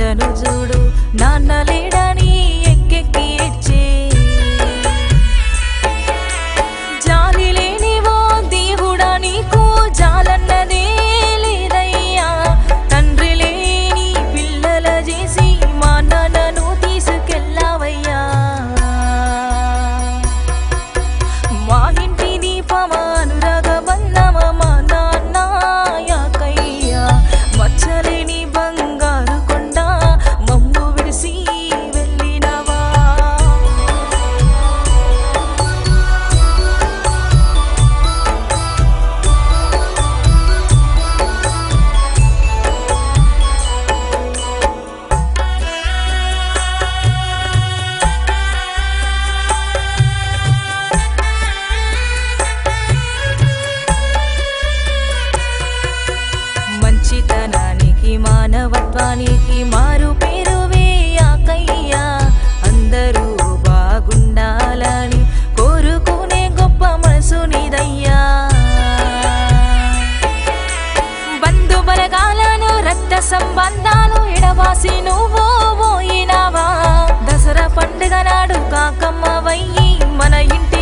బిడ్డను చూడు నాన్న లేడని ఎక్కెక్కి ఏడ్చే జాలి లేని ఓ దేవుడా నీకు జాలన్నదే లేదయ్యా తండ్రి లేని పిల్లల చేసి మా నాన్నను తీసుకెళ్ళావయ్యా మా ఇంటి దీపమా అనురాగ బంధమా మా నాన్న యాకయ్యా మచ్చలేని బంగారు కొండ మమ్ము విడిసి వెళ్ళినవా మంచితనానికి మానవత్వానికి మారు పేరువే యాకయ్యా అందరూ బాగుండాలని కోరుకునే గొప్ప మనసు నీదయ్యా బంధు బలగాలను రక్త సంబంధాలు ఎడవాసి నువ్వు పోయినావా దసరా పండుగ నాడు కాకమ్మ వయ్యి మన ఇంటి